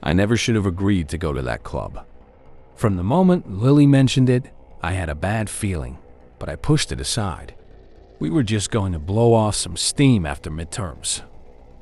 I never should have agreed to go to that club. From the moment Lily mentioned it, I had a bad feeling, but I pushed it aside. We were just going to blow off some steam after midterms.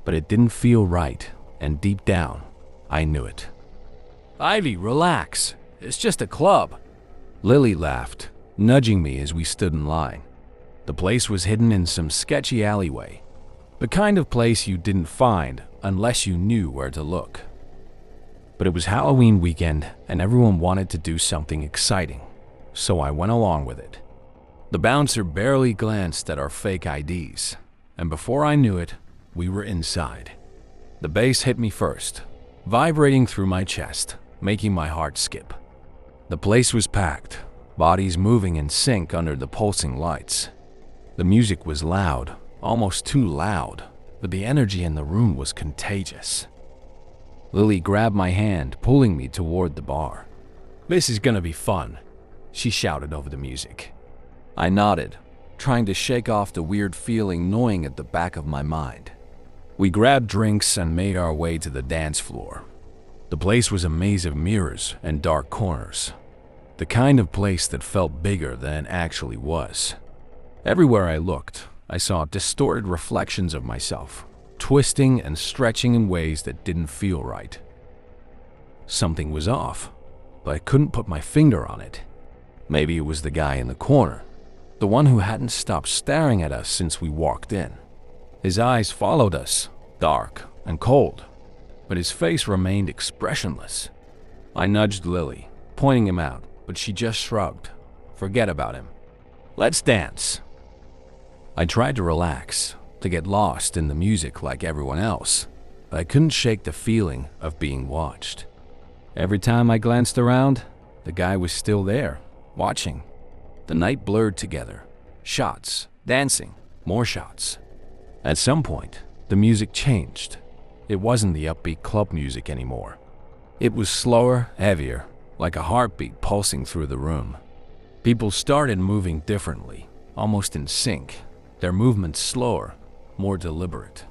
But it didn't feel right, and deep down, I knew it. "Ivy, relax. It's just a club." Lily laughed, nudging me as we stood in line. The place was hidden in some sketchy alleyway, the kind of place you didn't find unless you knew where to look. But it was Halloween weekend, and everyone wanted to do something exciting, so I went along with it. The bouncer barely glanced at our fake IDs, and before I knew it, we were inside. The bass hit me first, vibrating through my chest, making my heart skip. The place was packed, bodies moving in sync under the pulsing lights. The music was loud, almost too loud, but the energy in the room was contagious. Lily grabbed my hand, pulling me toward the bar. "This is gonna be fun," she shouted over the music. I nodded, trying to shake off the weird feeling gnawing at the back of my mind. We grabbed drinks and made our way to the dance floor. The place was a maze of mirrors and dark corners, the kind of place that felt bigger than it actually was. Everywhere I looked, I saw distorted reflections of myself, twisting and stretching in ways that didn't feel right. Something was off, but I couldn't put my finger on it. Maybe it was the guy in the corner, the one who hadn't stopped staring at us since we walked in. His eyes followed us, dark and cold, but his face remained expressionless. I nudged Lily, pointing him out, but she just shrugged. "Forget about him. Let's dance." I tried to relax, to get lost in the music like everyone else, but I couldn't shake the feeling of being watched. Every time I glanced around, the guy was still there, watching. The night blurred together. Shots, dancing, more shots. At some point, the music changed. It wasn't the upbeat club music anymore. It was slower, heavier, like a heartbeat pulsing through the room. People started moving differently, almost in sync, their movements slower, more deliberate.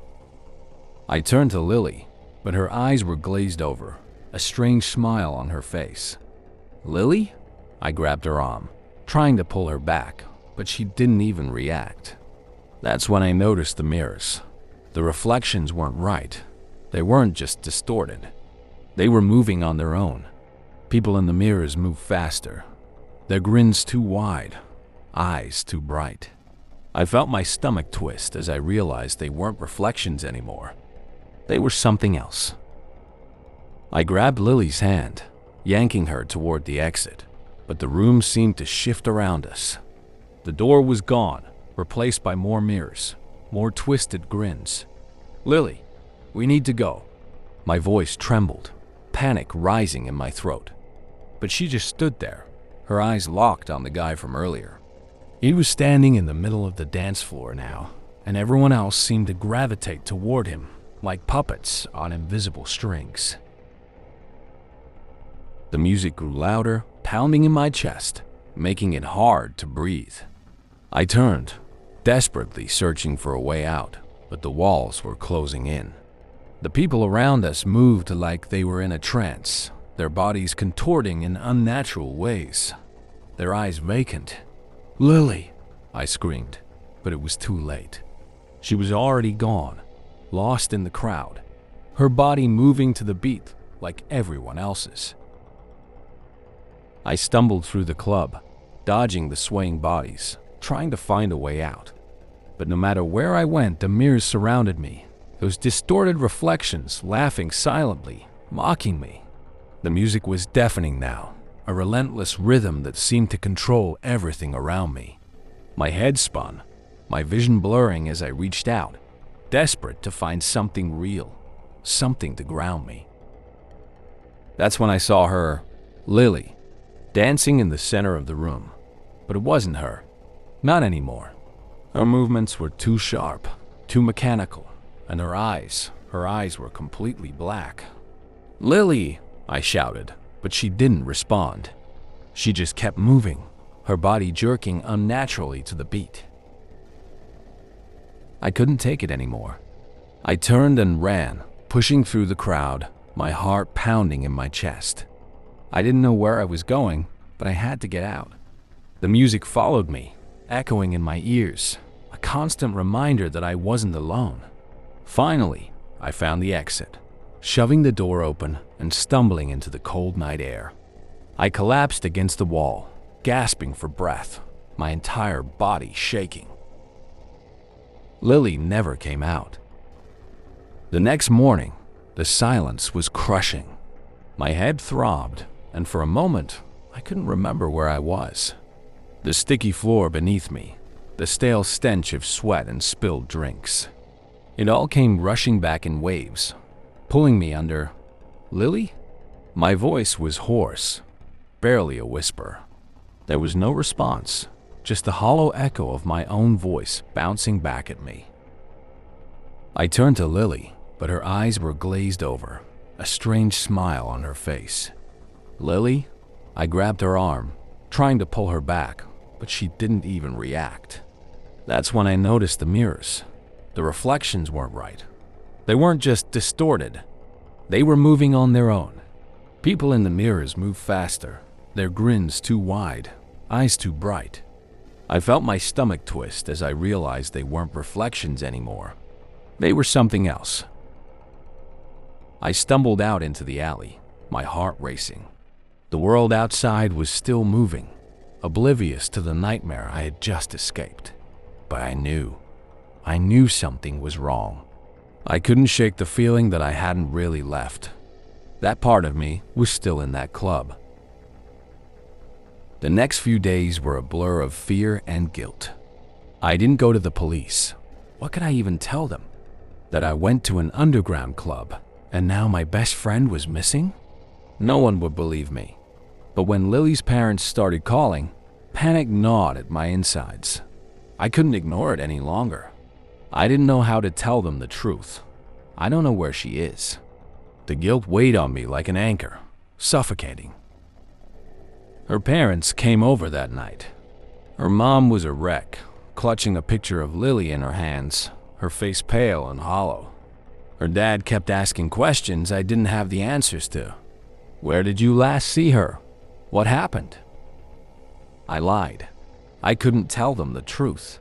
I turned to Lily, but her eyes were glazed over, a strange smile on her face. "Lily?" I grabbed her arm, trying to pull her back, but she didn't even react. That's when I noticed the mirrors. The reflections weren't right. They weren't just distorted. They were moving on their own. People in the mirrors moved faster, their grins too wide, eyes too bright. I felt my stomach twist as I realized they weren't reflections anymore. They were something else. I grabbed Lily's hand, yanking her toward the exit, but the room seemed to shift around us. The door was gone, replaced by more mirrors, more twisted grins. "Lily, we need to go." My voice trembled, panic rising in my throat. But she just stood there, her eyes locked on the guy from earlier. He was standing in the middle of the dance floor now, and everyone else seemed to gravitate toward him, like puppets on invisible strings. The music grew louder, pounding in my chest, making it hard to breathe. I turned, desperately searching for a way out, but the walls were closing in. The people around us moved like they were in a trance, their bodies contorting in unnatural ways, their eyes vacant. "Lily!" I screamed, but it was too late. She was already gone, lost in the crowd, her body moving to the beat like everyone else's. I stumbled through the club, dodging the swaying bodies, trying to find a way out. But no matter where I went, the mirrors surrounded me, those distorted reflections laughing silently, mocking me. The music was deafening now, a relentless rhythm that seemed to control everything around me. My head spun, my vision blurring as I reached out, desperate to find something real, something to ground me. That's when I saw her, Lily, dancing in the center of the room. But it wasn't her. Not anymore. Her movements were too sharp, too mechanical, and her eyes were completely black. "Lily!" I shouted, but she didn't respond. She just kept moving, her body jerking unnaturally to the beat. I couldn't take it anymore. I turned and ran, pushing through the crowd, my heart pounding in my chest. I didn't know where I was going, but I had to get out. The music followed me, echoing in my ears, a constant reminder that I wasn't alone. Finally, I found the exit, shoving the door open and stumbling into the cold night air. I collapsed against the wall, gasping for breath, my entire body shaking. Lily never came out. The next morning, the silence was crushing. My head throbbed, and for a moment, I couldn't remember where I was. The sticky floor beneath me, the stale stench of sweat and spilled drinks. It all came rushing back in waves, pulling me under. Lily? My voice was hoarse, barely a whisper. There was no response, just the hollow echo of my own voice bouncing back at me. I turned to Lily, but her eyes were glazed over, a strange smile on her face. Lily? I grabbed her arm, trying to pull her back, but she didn't even react. That's when I noticed the mirrors. The reflections weren't right. They weren't just distorted. They were moving on their own. People in the mirrors moved faster, their grins too wide, eyes too bright. I felt my stomach twist as I realized they weren't reflections anymore. They were something else. I stumbled out into the alley, my heart racing. The world outside was still moving, oblivious to the nightmare I had just escaped. But I knew something was wrong. I couldn't shake the feeling that I hadn't really left. That part of me was still in that club. The next few days were a blur of fear and guilt. I didn't go to the police. What could I even tell them? That I went to an underground club, and now my best friend was missing? No one would believe me. But when Lily's parents started calling, panic gnawed at my insides. I couldn't ignore it any longer. I didn't know how to tell them the truth. I don't know where she is. The guilt weighed on me like an anchor, suffocating. Her parents came over that night. Her mom was a wreck, clutching a picture of Lily in her hands, her face pale and hollow. Her dad kept asking questions I didn't have the answers to. Where did you last see her? What happened? I lied. I couldn't tell them the truth.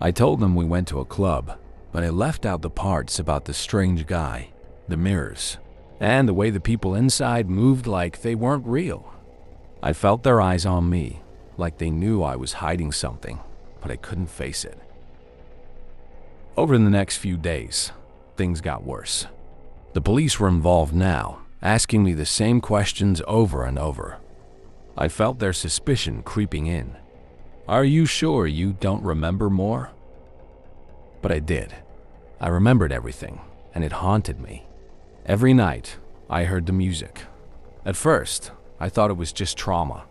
I told them we went to a club, but I left out the parts about the strange guy, the mirrors, and the way the people inside moved like they weren't real. I felt their eyes on me, like they knew I was hiding something, but I couldn't face it. Over the next few days, things got worse. The police were involved now, asking me the same questions over and over. I felt their suspicion creeping in. Are you sure you don't remember more? But I did. I remembered everything, and it haunted me. Every night, I heard the music. At first, I thought it was just trauma.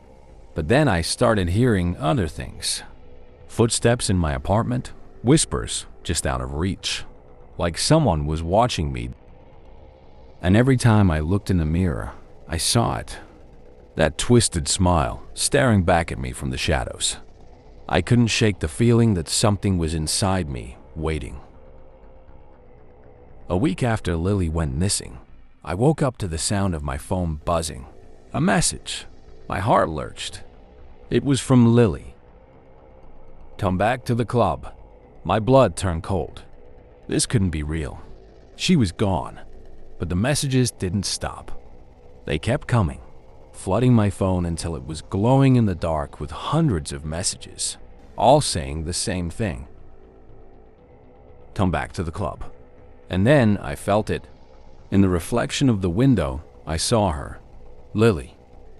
But then I started hearing other things. Footsteps in my apartment, whispers just out of reach, like someone was watching me. And every time I looked in the mirror, I saw it. That twisted smile staring back at me from the shadows. I couldn't shake the feeling that something was inside me, waiting. A week after Lily went missing, I woke up to the sound of my phone buzzing. A message. My heart lurched. It was from Lily. Come back to the club. My blood turned cold. This couldn't be real. She was gone, but the messages didn't stop. They kept coming, flooding my phone until it was glowing in the dark with hundreds of messages, all saying the same thing. Come back to the club. And then I felt it. In the reflection of the window, I saw her, Lily,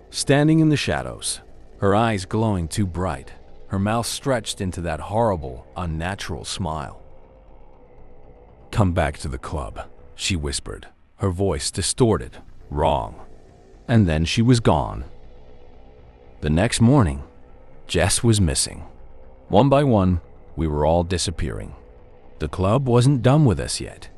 standing in the shadows, her eyes glowing too bright, her mouth stretched into that horrible, unnatural smile. Come back to the club, she whispered, her voice distorted, wrong. And then she was gone. The next morning, Jess was missing. One by one, we were all disappearing. The club wasn't done with us yet.